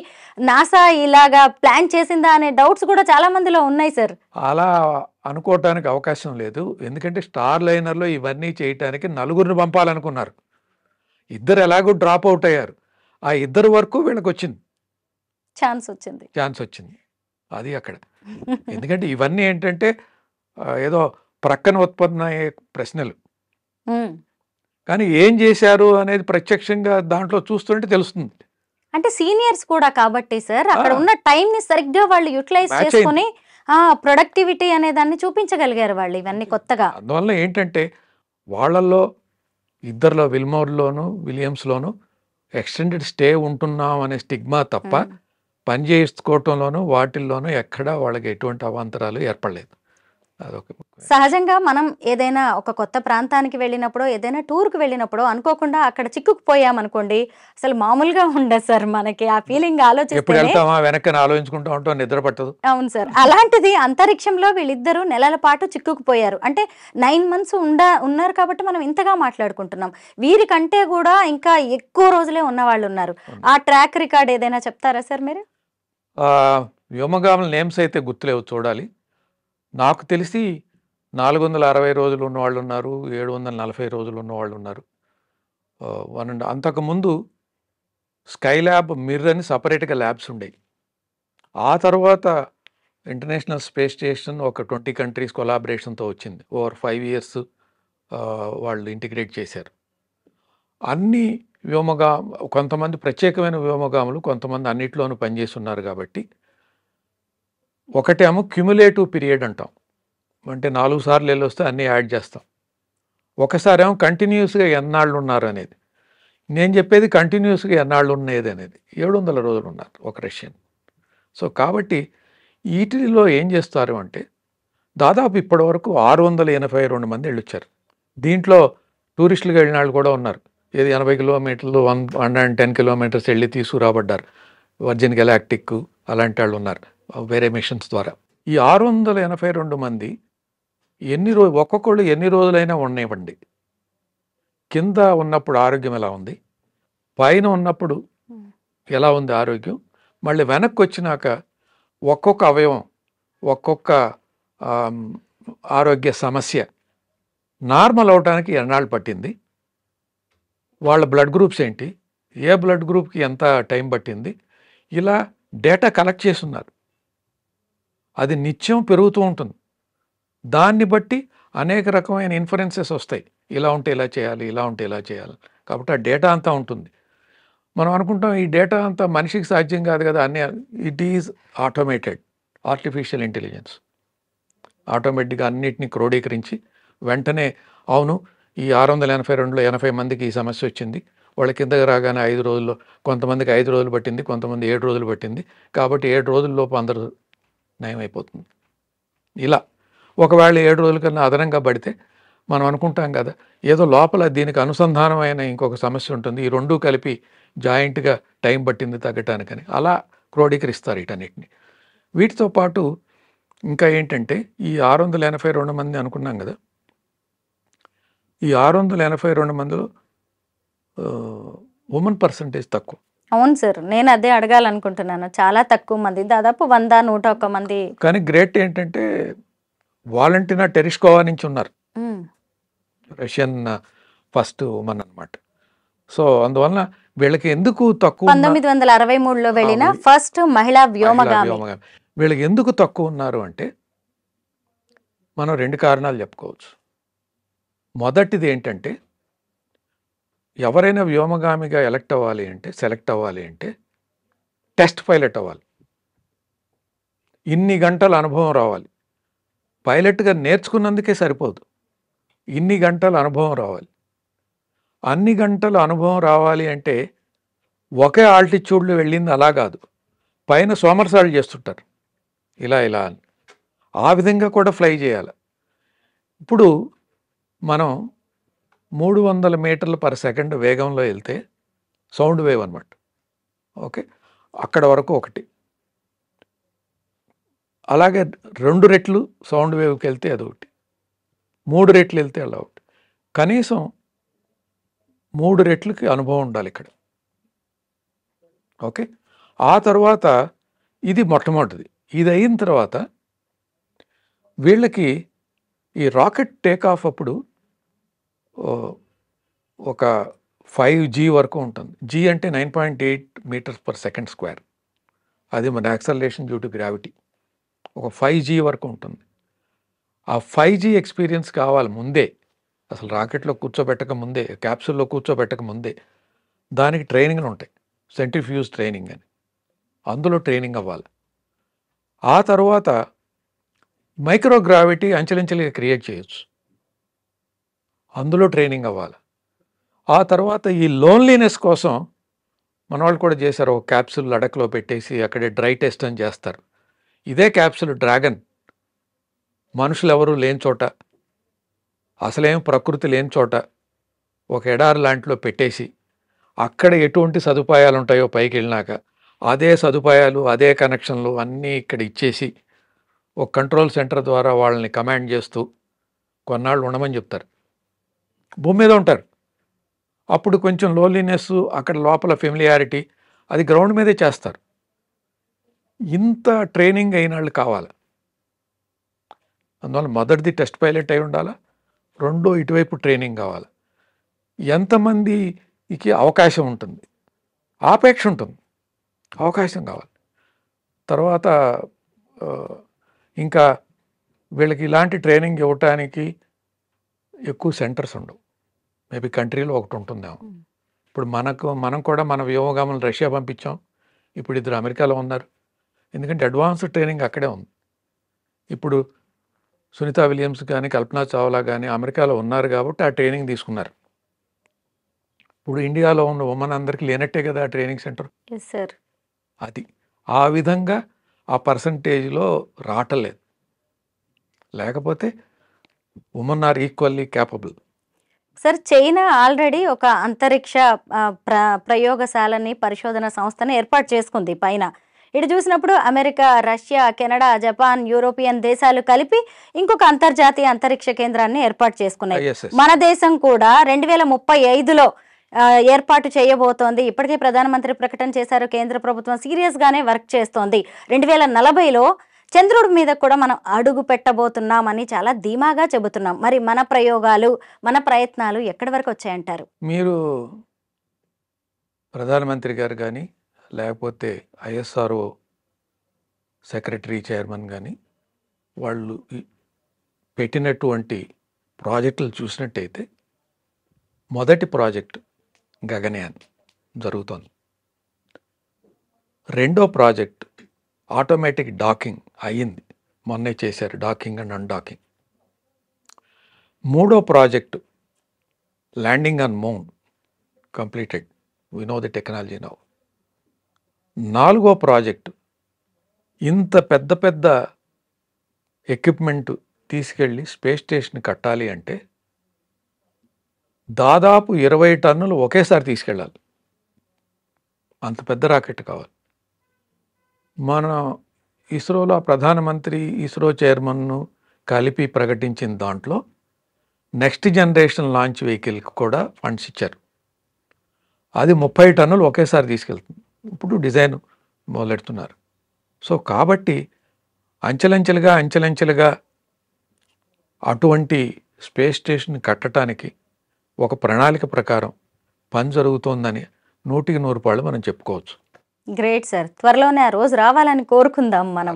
నాసా ఇలాగా ప్లాన్ చేసిందా అనే డౌట్స్ కూడా చాలా మందిలో ఉన్నాయి సార్. అలా అనుకోవటానికి అవకాశం లేదు. ఎందుకంటే స్టార్ లైనర్లో ఇవన్నీ చేయటానికి 4 పంపాలనుకున్నారు. 2 ఎలాగో డ్రాప్ అవుట్ అయ్యారు. ఆ 2 వరకు వీళ్ళకి వచ్చింది, ఛాన్స్ వచ్చింది. అది అక్కడ. ఎందుకంటే ఇవన్నీ ఏంటంటే ఏదో ప్రక్కన ఉత్పన్నమయ్యే ప్రశ్నలు, కానీ ఏం చేశారు అనేది ప్రత్యక్షంగా దాంట్లో చూస్తుంటే తెలుస్తుంది. అంటే సీనియర్స్ కూడా కాబట్టి సార్ అక్కడ ఉన్న టైం ని సరిగ్గా వాళ్ళు యూటిలైజ్ చేసుకొని ప్రొడక్టివిటీ అనే దాన్ని చూపించగలిగారు వాళ్ళు ఇవన్నీ కొత్తగా. అందువల్ల ఏంటంటే వాళ్ళల్లో 2లో విల్మోర్లోను విలియమ్స్లోను ఎక్స్టెండెడ్ స్టే ఉంటున్నాం అనే స్టిగ్మా తప్ప పని చేసుకోవటంలోనూ వాటిల్లోనూ ఎక్కడా వాళ్ళకి ఎటువంటి అవాంతరాలు ఏర్పడలేదు. అదొక సహజంగా మనం ఏదైనా ఒక కొత్త ప్రాంతానికి వెళ్ళినప్పుడో, ఏదైనా టూర్‌కి వెళ్ళినప్పుడో అనుకోకుండా అక్కడ చిక్కుకుపోయామనుకోండి, అసలు మామూలుగా ఉండదు సార్ మనకి. ఆ ఫీలింగ్ ఎప్పుడు ఆలోచిస్తేనే వెళ్తామా వెనక్కని ఆలోచించుకుంటూ ఉంటాం, నిద్ర పట్టదు. అవును సార్. అలాంటిది అంతరిక్షంలో వీళ్ళిద్దరూ నెలల పాటు చిక్కుకుపోయారు. అంటే 9 మంత్స్ ఉన్నారు కాబట్టి మనం ఇంతగా మాట్లాడుకుంటున్నాం. వీరికంటే గూడా ఇంకా ఎక్కువ రోజులే ఉన్నవాళ్ళున్నారు. ఆ ట్రాక్ రికార్డ్ ఏదైనా చెప్తారా సార్ మీరు? ఆ, వ్యోమగాముల నేమ్స్ అయితే గుర్తులేవు, చూడాలి. నాకు తెలిసి 460 రోజులు ఉన్నవాళ్ళు ఉన్నారు, 740 రోజులు ఉన్నవాళ్ళు ఉన్నారు. అంతకుముందు స్కై ల్యాబ్, మిర్ అని సపరేట్గా ల్యాబ్స్ ఉండేవి. ఆ తర్వాత ఇంటర్నేషనల్ స్పేస్ స్టేషన్ ఒక 20 కంట్రీస్ కొలాబరేషన్తో వచ్చింది. ఓవర్ 5 ఇయర్స్ వాళ్ళు ఇంటిగ్రేట్ చేశారు. అన్ని వ్యోమగా కొంతమంది ప్రత్యేకమైన వ్యోమగాములు, కొంతమంది అన్నిట్లోనూ పనిచేసి ఉన్నారు కాబట్టి ఒకటేమో క్యుములేటివ్ పీరియడ్ అంటాం. అంటే 4 సార్లు వెళ్ళొస్తే అన్నీ యాడ్ చేస్తాం. ఒకసారేమో కంటిన్యూస్గా ఎన్నాళ్ళు ఉన్నారు అనేది. నేను చెప్పేది కంటిన్యూస్గా ఎన్నాళ్ళు ఉన్నది అనేది. 700 రోజులు ఉన్నారు ఒక రష్యన్. సో కాబట్టి వీటిలో ఏం చేస్తారు అంటే దాదాపు ఇప్పటి వరకు 682 మంది వెళ్ళొచ్చారు. దీంట్లో టూరిస్టులుగా వెళ్ళిన వాళ్ళు కూడా ఉన్నారు. ఏది 80 కిలోమీటర్లు 110 కిలోమీటర్స్ వెళ్ళి తీసుకురాబడ్డారు. వర్జిన్ గెలాక్టిక్ అలాంటి వాళ్ళు ఉన్నారు వేరే మిషన్స్ ద్వారా. ఈ 682 మంది ఒక్కొక్కళ్ళు ఎన్ని రోజులైనా ఉండనివ్వండి, కింద ఉన్నప్పుడు ఆరోగ్యం ఎలా ఉంది, పైన ఉన్నప్పుడు ఎలా ఉంది ఆరోగ్యం, మళ్ళీ వెనక్కి వచ్చినాక ఒక్కొక్క అవయవం, ఒక్కొక్క ఆరోగ్య సమస్య నార్మల్ అవడానికి ఎన్నాళ్ళు పట్టింది, వాళ్ళ బ్లడ్ గ్రూప్స్ ఏంటి, ఏ బ్లడ్ గ్రూప్కి ఎంత టైం పట్టింది, ఇలా డేటా కలెక్ట్ చేస్తున్నారు. అది నిత్యం పెరుగుతూ ఉంటుంది. దాన్ని బట్టి అనేక రకమైన ఇన్ఫరెన్సెస్ వస్తాయి. ఇలా ఉంటే ఇలా చేయాలి, ఇలా ఉంటే ఇలా చేయాలి. కాబట్టి ఆ డేటా అంతా ఉంటుంది. మనం అనుకుంటాం ఈ డేటా అంతా మనిషికి సాధ్యం కాదు కదా అన్నీ. It is automated, artificial intelligence. ఆటోమేటిక్గా అన్నిటినీ క్రోడీకరించి వెంటనే అవును ఈ 682లో 80 మందికి ఈ సమస్య వచ్చింది, వాళ్ళ కిందకి రాగానే 5 రోజుల్లో, కొంతమందికి 5 రోజులు పట్టింది, కొంతమంది 7 రోజులు పట్టింది, కాబట్టి 7 రోజుల్లోపు అందరూ నయమైపోతుంది. ఇలా ఒకవేళ 7 రోజుల కన్నా అదనంగా పడితే మనం అనుకుంటాం కదా ఏదో లోపల దీనికి అనుసంధానమైన ఇంకొక సమస్య ఉంటుంది, ఈ రెండూ కలిపి జాయింట్గా టైం పట్టింది తగ్గటానికని. అలా క్రోడీకరిస్తారు వీటన్నిటిని. వీటితో పాటు ఇంకా ఏంటంటే ఈ 682 మంది అనుకున్నాం కదా, ఈ 682 మందిలో ఉమెన్ పర్సంటేజ్ తక్కువ. అవును సార్. నేను అదే అడగాలనుకుంటున్నాను. చాలా తక్కువ మంది. దాదాపు 100, 101 మంది. కానీ గ్రేట్ ఏంటంటే వాలంటీనా టెరిష్కోవా నుంచి ఉన్నారు, రష్యన్ ఫస్ట్ ఉమెన్ అనమాట. సో అందువలన వీళ్ళకి ఎందుకు తక్కువ 1963లో వెళ్ళిన ఫస్ట్ మహిళా వ్యోమగామి. వీళ్ళకి ఎందుకు తక్కువ ఉన్నారు అంటే మనం 2 కారణాలు చెప్పుకోవచ్చు. మొదటిది ఏంటంటే ఎవరైనా వ్యోమగామిగా సెలెక్ట్ అవ్వాలి అంటే టెస్ట్ పైలట్ అవ్వాలి. ఇన్ని గంటల అనుభవం రావాలి. పైలట్గా నేర్చుకున్నందుకే సరిపోదు, ఇన్ని గంటల అనుభవం రావాలి. అన్ని గంటల అనుభవం రావాలి అంటే ఒకే ఆల్టిట్యూడ్లో వెళ్ళింది అలా కాదు, పైన సోమర్సాల్ట్ చేస్తుంటారు ఇలా ఇలా అని. ఆ విధంగా కూడా ఫ్లై చేయాలి. ఇప్పుడు మనం 300 మీటర్లు పర్ సెకండ్ వేగంలో వెళ్తే సౌండ్ వేవ్ అనమాట. ఓకే, అక్కడ వరకు ఒకటి. అలాగే 2 రెట్లు సౌండ్ వేవ్కి వెళ్తే అదొకటి, 3 రెట్లు వెళ్తే అలా ఒకటి. కనీసం 3 రెట్లకి అనుభవం ఉండాలి ఇక్కడ. ఓకే, ఆ తర్వాత ఇది మొట్టమొదటిది. ఇది అయిన తర్వాత వీళ్ళకి ఈ రాకెట్ టేక్ ఆఫ్ అప్పుడు ఒక 5G వరకు ఉంటుంది. G అంటే 9.8 మీటర్స్ పర్ సెకండ్ స్క్వేర్. అది మన యాక్సలరేషన్ డ్యూ టు గ్రావిటీ. ఒక 5G వరకు ఉంటుంది. ఆ 5G ఎక్స్పీరియన్స్ కావాలి ముందే, అసలు రాకెట్లో కూర్చోబెట్టక ముందే, క్యాప్సూల్లో కూర్చోబెట్టక ముందే దానికి ట్రైనింగ్లు ఉంటాయి, సెంట్రిఫ్యూజ్ ట్రైనింగ్ అని. అందులో ట్రైనింగ్ అవ్వాలి. ఆ తర్వాత మైక్రోగ్రావిటీ అంచెలంచెలుగా క్రియేట్ చేయొచ్చు, అందులో ట్రైనింగ్ అవ్వాలి. ఆ తర్వాత ఈ లోన్లీనెస్ కోసం మన వాళ్ళు కూడా చేశారు. ఒక క్యాప్సూల్ లడఖ్లో పెట్టేసి అక్కడే డ్రై టెస్ట్ అని చేస్తారు. ఇదే క్యాప్సూల్ డ్రాగన్ మనుషులు ఎవరు లేని చోట, అసలేం ప్రకృతి లేని చోట ఒక ఎడారి లాంటిలో పెట్టేసి అక్కడ ఎటువంటి సదుపాయాలు ఉంటాయో పైకి వెళ్ళినాక అదే సదుపాయాలు అదే కనెక్షన్లు అన్నీ ఇక్కడ ఇచ్చేసి ఒక కంట్రోల్ సెంటర్ ద్వారా వాళ్ళని కమాండ్ చేస్తూ కొన్నాళ్ళు ఉండమని చెప్తారు. భూమి మీద ఉంటారు. అప్పుడు కొంచెం లోన్లీనెస్, అక్కడ లోపల ఫెమిలియారిటీ అది గ్రౌండ్ మీదే చేస్తారు. ఇంత ట్రైనింగ్ అయిన వాళ్ళు కావాలి. అందువల్ల మొదటిది టెస్ట్ పైలట్ అయి ఉండాలా, రెండో ఇటువైపు ట్రైనింగ్ కావాలి. ఎంతమందికి అవకాశం ఉంటుంది, ఆపేక్ష ఉంటుంది, అవకాశం కావాలి. తర్వాత ఇంకా వీళ్ళకి ఇలాంటి ట్రైనింగ్ ఇవ్వటానికి ఎక్కువ సెంటర్స్ ఉండవు. మేబీ కంట్రీలో ఒకటి ఉంటుందేమో. ఇప్పుడు మనం కూడా మన వ్యోమగాములు రష్యా పంపించాం, ఇప్పుడు 2 అమెరికాలో ఉన్నారు. ఎందుకంటే అడ్వాన్స్డ్ ట్రైనింగ్ అక్కడే ఉంది. ఇప్పుడు సునీతా విలియమ్స్ కానీ కల్పనా చావ్లా కానీ అమెరికాలో ఉన్నారు కాబట్టి ఆ ట్రైనింగ్ తీసుకున్నారు. ఇప్పుడు ఇండియాలో ఉన్న ఉమెన్ అందరికీ లేనట్టే కదా ఆ ట్రైనింగ్ సెంటర్. అది ఆ విధంగా ఆ పర్సంటేజ్లో రావట్లేదు. లేకపోతే women are equally capable. Sir, China already ఒక అంతరిక్ష ప్రయోగశాలని, పరిశోధన సంస్థని ఏర్పాటు చేసుకుంది పైన. ఇటు చూసినప్పుడు America, Russia, Canada, Japan, European దేశాలు కలిపి ఇంకొక అంతర్జాతీయ అంతరిక్ష కేంద్రాన్ని ఏర్పాటు చేసుకున్నాయి. మన దేశం కూడా 2035లో ఏర్పాటు చేయబోతోంది. ఇప్పటికే ప్రధానమంత్రి ప్రకటన చేశారు. కేంద్ర ప్రభుత్వం సీరియస్ గానే వర్క్ చేస్తోంది. 2040లో చంద్రుడి మీద కూడా మనం అడుగు పెట్టబోతున్నామని చాలా ధీమాగా చెబుతున్నాం. మరి మన ప్రయోగాలు, మన ప్రయత్నాలు ఎక్కడి వరకు వచ్చాయంటారు? మీరు ప్రధానమంత్రి గారు కానీ లేకపోతే ISRO సెక్రటరీ చైర్మన్ కానీ వాళ్ళు పెట్టినటువంటి ప్రాజెక్టులు చూసినట్టయితే మొదటి ప్రాజెక్ట్ గగనయాన్ జరుగుతోంది. రెండో ప్రాజెక్ట్ ఆటోమేటిక్ డాకింగ్ అయ్యింది, మొన్నే చేశారు, డాకింగ్ అండ్ అన్డాకింగ్. మూడో project landing on moon completed, we know the technology now. నాలుగో ప్రాజెక్టు ఇంత పెద్ద పెద్ద ఎక్విప్మెంట్ తీసుకెళ్ళి స్పేస్ స్టేషన్ కట్టాలి అంటే దాదాపు 20 టన్నులు ఒకేసారి తీసుకెళ్ళాలి. అంత పెద్ద రాకెట్ కావాలి. మన ఇస్రోలో ప్రధానమంత్రి, ఇస్రో చైర్మన్ను కలిపి ప్రకటించిన దాంట్లో నెక్స్ట్ జనరేషన్ లాంచ్ వెహికల్కి కూడా ఫండ్స్ ఇచ్చారు. అది 30 టన్నులు ఒకేసారి తీసుకెళ్తుంది. ఇప్పుడు డిజైన్ మొదలెడుతున్నారు. సో కాబట్టి అంచెలంచెలుగా అటువంటి స్పేస్ స్టేషన్ కట్టడానికి ఒక ప్రణాళిక ప్రకారం పని జరుగుతోందని 100కి 100 మనం చెప్పుకోవచ్చు. గ్రేట్ సార్, త్వరలోనే ఆ రోజు రావాలని కోరుకుందాం మనం.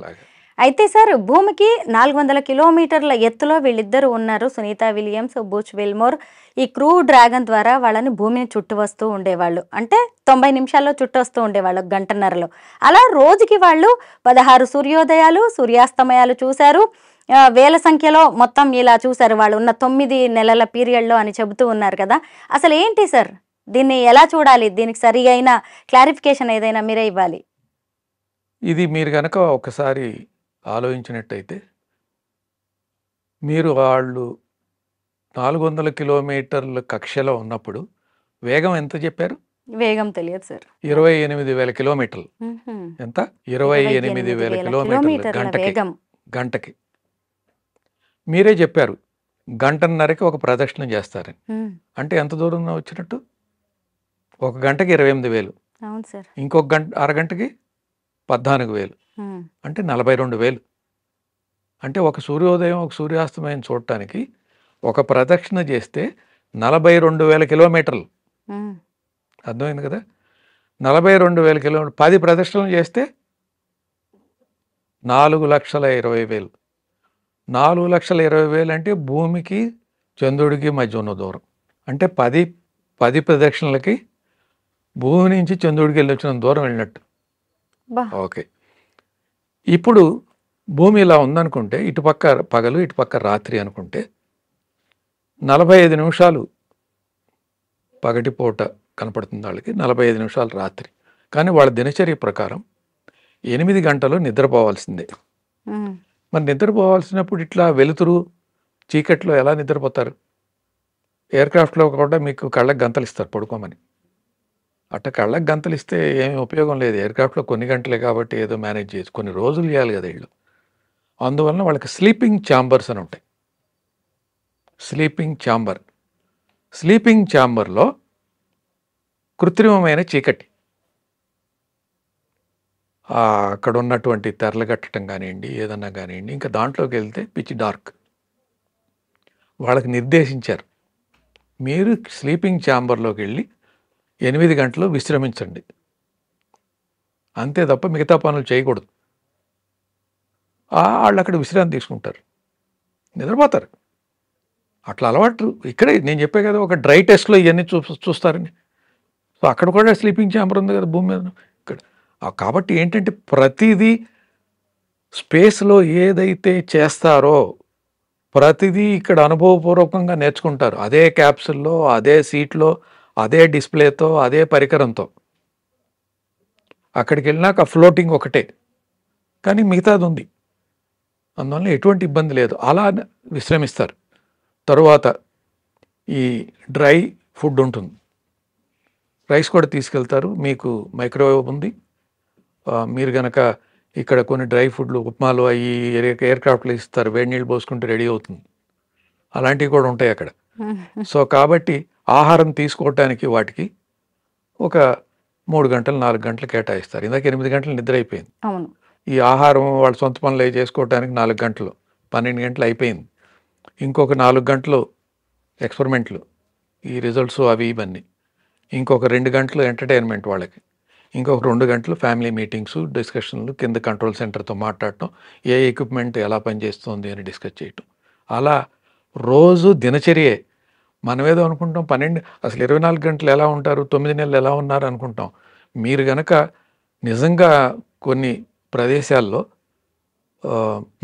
అయితే సార్, భూమికి 400 కిలోమీటర్ల ఎత్తులో వీళ్ళిద్దరు ఉన్నారు, సునీతా విలియమ్స్, బుచ్ విల్మోర్. ఈ క్రూ డ్రాగన్ ద్వారా వాళ్ళని భూమిని చుట్టూ వస్తూ ఉండేవాళ్ళు. అంటే 90 నిమిషాల్లో చుట్టొస్తూ ఉండేవాళ్ళు, గంటన్నరలో. అలా రోజుకి వాళ్ళు 16 సూర్యోదయాలు, సూర్యాస్తమయాలు చూశారు. వేల సంఖ్యలో మొత్తం ఇలా చూశారు వాళ్ళు ఉన్న 9 నెలల పీరియడ్లో అని చెబుతూ ఉన్నారు కదా. అసలు ఏంటి సార్, దీన్ని ఎలా చూడాలి? దీనికి సరి అయిన క్లారిఫికేషన్ ఏదైనా మీరే ఇవ్వాలి. ఇది మీరు కనుక ఒకసారి ఆలోచించినట్టయితే, మీరు వాళ్ళు 400 కిలోమీటర్ల కక్షలో ఉన్నప్పుడు వేగం ఎంత చెప్పారు? వేగం తెలియదు సార్. 28,000 కిలోమీటర్లు. ఎంత? 28,000 కిలోమీటర్లు గంటకి. మీరే చెప్పారు గంటన్నరకి ఒక ప్రదక్షిణ చేస్తారని. అంటే ఎంత దూరం వచ్చినట్టు? ఒక గంటకి 28,000. అవును సార్. ఇంకొక అరగంటకి 14,000, అంటే 42,000. అంటే ఒక సూర్యోదయం, ఒక సూర్యాస్తమయం చూడటానికి ఒక ప్రదక్షిణ చేస్తే 42,000 కిలోమీటర్లు. అర్థమైంది కదా? 42,000 కిలోమీటర్లు 10 ప్రదక్షిణలు చేస్తే 4,20,000. 4,20,000 అంటే భూమికి చంద్రుడికి మధ్య ఉన్న దూరం. అంటే 10 ప్రదక్షిణలకి భూమి నుంచి చంద్రుడికి వెళ్ళి వచ్చిన దూరం వెళ్ళినట్టు. ఓకే, ఇప్పుడు భూమి ఇలా ఉందనుకుంటే, ఇటుపక్క పగలు ఇటుపక్క రాత్రి అనుకుంటే 45 నిమిషాలు పగటిపూట కనపడుతుంది వాళ్ళకి, 45 నిమిషాలు రాత్రి. కానీ వాళ్ళ దినచర్య ప్రకారం 8 గంటలు నిద్రపోవాల్సిందే. మరి నిద్రపోవాల్సినప్పుడు ఇట్లా వెలుతురు చీకట్లో ఎలా నిద్రపోతారు? ఎయిర్‌క్రాఫ్ట్‌లో కూడా మీకు కళ్ళకి గంతలిస్తారు పడుకోమని. అట్ట కళ్ళకి గంతలిస్తే ఏమి ఉపయోగం లేదు. ఎయిర్‌క్రాఫ్ట్‌లో కొన్ని గంటలే కాబట్టి ఏదో మేనేజ్ చేయొచ్చు. కొన్ని రోజులు చేయాలి కదా ఈళ్ళు. అందువలన వాళ్ళకి స్లీపింగ్ ఛాంబర్స్ అని ఉంటాయి. Sleeping chamber. స్లీపింగ్ ఛాంబర్‌లో కృత్రిమమైన చీకటి. అక్కడ ఉన్నటువంటి తెరలు కట్టడం కానివ్వండి, ఏదన్నా కానివ్వండి, ఇంకా దాంట్లోకెళ్తే పిచ్ డార్క్. వాళ్ళకి నిర్దేశించారు. మీరు స్లీపింగ్ ఛాంబర్‌లోకెళ్ళి 8 గంటలు విశ్రమించండి. అంతే తప్ప మిగతా పనులు చేయకూడదు. ఆళ్ళక్కడ విశ్రాంతి తీసుకుంటారు. నిద్రపోతారు. అట్లా అలవాటు ఇక్కడే నేను చెప్పా కదా! ఒక డ్రై టెస్ట్‌లో ఇయన్నీ చూస్తారని. సో, అక్కడ కూడా స్లీపింగ్ ఛాంబర్ ఉంది కదా భూమి మీద. ఇక్కడ కాబట్టి ఏంటంటే ప్రతీదీ స్పేస్‌లో ఏదైతే చేస్తారో ప్రతిదీ ఇక్కడ అనుభవపూర్వకంగా నేర్చుకుంటారు. అదే క్యాప్సూల్‌లో, అదే సీట్‌లో, అదే డిస్‌ప్లేతో, అదే పరికరంతో. అక్కడికెళ్ళినాక ఫ్లోటింగ్ ఒకటే. కానీ మిగతాది ఉంది. అందువల్ల ఎటువంటి ఇబ్బంది లేదు. అలా విశ్రమిస్తారు. తరువాత ఈ డ్రై ఫుడ్ ఉంటుంది. రైస్ కూడా తీసుకెళ్తారు. మీకు మైక్రోవేవ్ ఉంది. మీరు గనక ఇక్కడ కొన్ని డ్రై ఫుడ్లు ఉప్మాలు అవి ఎయిర్‌క్రాఫ్ట్‌లో ఇస్తారు. వేడి నీళ్ళు పోసుకుంటే రెడీ అవుతుంది. అలాంటివి కూడా ఉంటాయి అక్కడ. సో, కాబట్టి ఆహారం తీసుకోవటానికి వాటికి ఒక 3 గంటలు, 4 గంటలు కేటాయిస్తారు. ఇందాక 8 గంటలు నిద్ర అయిపోయింది. అవును. ఈ ఆహారం వాళ్ళ సొంత పనులు అవి చేసుకోవటానికి 4 గంటలు, 12 గంటలు అయిపోయింది. ఇంకొక 4 గంటలు ఎక్స్‌పెరిమెంట్లు, ఈ రిజల్ట్స్ అవి ఇవన్నీ. ఇంకొక 2 గంటలు ఎంటర్‌టైన్‌మెంట్ వాళ్ళకి. ఇంకొక 2 గంటలు ఫ్యామిలీ మీటింగ్స్, డిస్కషన్లు, కింద కంట్రోల్ సెంటర్‌తో మాట్లాడటం, ఏ ఎక్విప్‌మెంట్ ఎలా పనిచేస్తుంది అని డిస్కస్ చేయటం. అలా రోజు దినచర్యే. మనమేదో అనుకుంటాం 12 అసలు 24 గంటలు ఎలా ఉంటారు, 9 నెలలు ఎలా ఉన్నారు అనుకుంటాం. మీరు గనక నిజంగా కొన్ని ప్రదేశాల్లో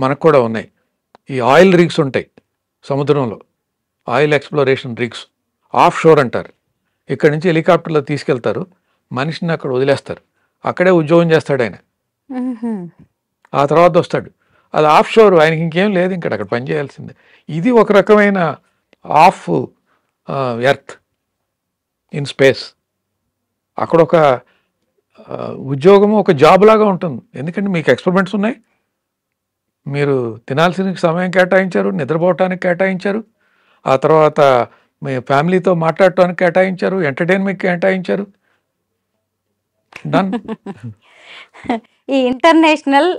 మనకు కూడా ఉన్నాయి. ఈ ఆయిల్ రిగ్స్ ఉంటాయి సముద్రంలో. Oil exploration rigs. ఆఫ్ షోర్ అంటారు. ఇక్కడి నుంచి హెలికాప్టర్‌లో తీసుకెళ్తారు. మనిషిని అక్కడ వదిలేస్తారు. అక్కడే ఉద్యోగం చేస్తాడాయన. ఆ తర్వాత వస్తాడు. అది ఆఫ్ షోర్. ఆయనకి ఇంకేం లేదు ఇంకా అక్కడ పని చేయాల్సిందే. ఇది ఒక రకమైన ఆఫ్ ఎర్త్ ఇన్ స్పేస్. అక్కడ ఒక ఉద్యోగము, ఒక జాబ్ లాగా ఉంటుంది. ఎందుకంటే మీకు ఎక్స్‌పెరిమెంట్స్ ఉన్నాయి. మీరు తినాల్సిన సమయం కేటాయించారు, నిద్రపోవటానికి కేటాయించారు, ఆ తర్వాత మీ ఫ్యామిలీతో మాట్లాడటానికి కేటాయించారు, ఎంటర్టైన్మెంట్కి కేటాయించారు. డన్. ఈ ఇంటర్నేషనల్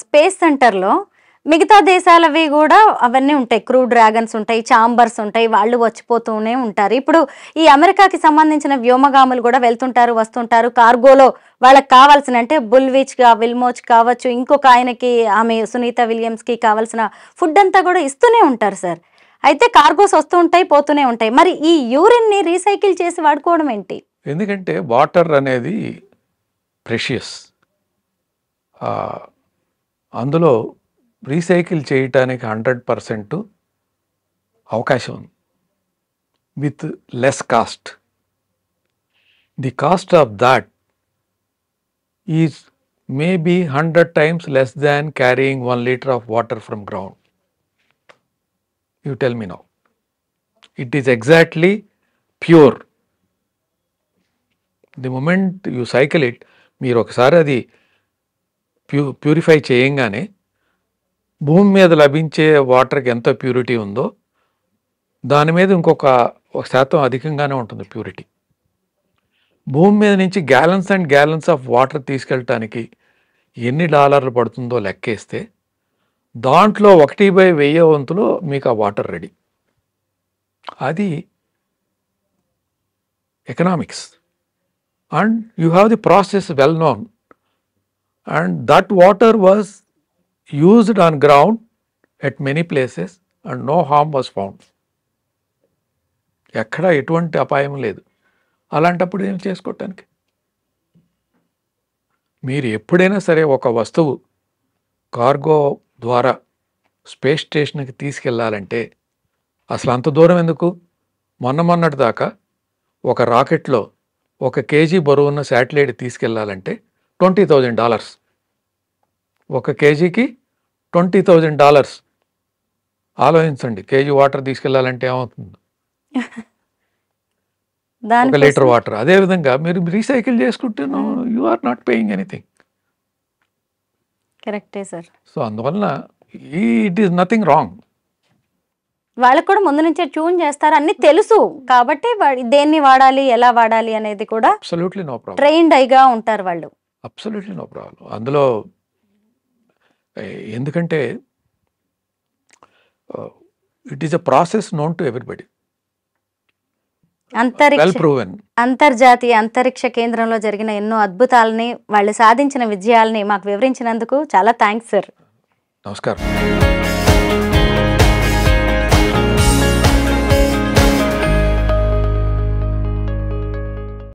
స్పేస్ సెంటర్లో మిగతా దేశాలవి కూడా అవన్నీ ఉంటాయి. క్రూ డ్రాగన్స్ ఉంటాయి, చాంబర్స్ ఉంటాయి, వాళ్ళు వచ్చిపోతూనే ఉంటారు. ఇప్పుడు ఈ అమెరికాకి సంబంధించిన వ్యోమగాములు కూడా వెళ్తుంటారు, వస్తుంటారు. కార్గోలో వాళ్ళకి కావాల్సిన అంటే బుల్విచ్గా విల్మోచ్ కావచ్చు, ఇంకొక ఆయనకి ఆమె సునీత విలియమ్స్కి కావాల్సిన ఫుడ్ అంతా కూడా ఇస్తూనే ఉంటారు సార్. అయితే కార్గోస్ వస్తూ ఉంటాయి, పోతూనే ఉంటాయి. మరి ఈ యూరిన్ని రీసైకిల్ చేసి వాడుకోవడం ఏంటి? ఎందుకంటే వాటర్ అనేది ప్రెషియస్. అందులో రీసైకిల్ చేయటానికి 100% అవకాశం ఉంది. With less cost. The cost of that is maybe 100 times less than carrying 1 liter of water from ground. You tell me now. It is exactly pure. The moment you cycle it, మీరు ఒకసారి అది ప్యూరిఫై చేయంగానే భూమి మీద లభించే వాటర్కి ఎంత ప్యూరిటీ ఉందో దాని మీద ఇంకొక 1% అధికంగానే ఉంటుంది ప్యూరిటీ. భూమి మీద నుంచి gallons and gallons of water తీసుకెళ్ళటానికి ఎన్ని డాలర్లు పడుతుందో లెక్కేస్తే దాంట్లో 1/1000 వంతులో మీకు ఆ వాటర్ రెడీ. అది economics. And you have the process well known. And that water was used on ground at many places and no harm was found. ఎక్కడ ఎటువంటి అపాయం లేదు. అలాంటప్పుడు ఏం చేసుకోవటానికి? మీరు ఎప్పుడైనా సరే ఒక వస్తువు కార్గో ద్వారా స్పేస్ స్టేషన్కి తీసుకెళ్ళాలంటే అసలు అంత దూరం ఎందుకు? మొన్నటి దాకా ఒక రాకెట్లో 1 kg బరువున్న శాటిలైట్ తీసుకెళ్ళాలంటే $20,000. 1 kgకి $20,000 ఆలోచించండి. కేజీ వాటర్ తీసుకెళ్లాలంటే ఏమవుతుంది? 1 లీటర్ వాటర్. అదేవిధంగా మీరు రీసైకిల్ చేసుకుంటే you are not paying anything. కరెక్టే సార్. సో అందువలన ఇట్ ఈస్ నథింగ్ రాంగ్. వాళ్ళకు కూడా ముందు నుంచే ట్యూన్ చేస్తారు, అన్ని తెలుసు కాబట్టి దేన్ని వాడాలి, ఎలా వాడాలి అనేది కూడా అబ్సల్యూట్లీ నో ప్రాబ్లం. ట్రైన్డ్ అయిగా ఉంటారు వాళ్ళు. అబ్సల్యూట్లీ నో ప్రాబ్లం అందులో. ఎందుకంటే it is a process known to everybody. అంతర్జాతీయ అంతరిక్ష కేంద్రంలో జరిగిన ఎన్నో అద్భుతాలని, వాళ్ళు సాధించిన విజయాలని మాకు వివరించినందుకు చాలా థ్యాంక్స్ సార్. నమస్కారం.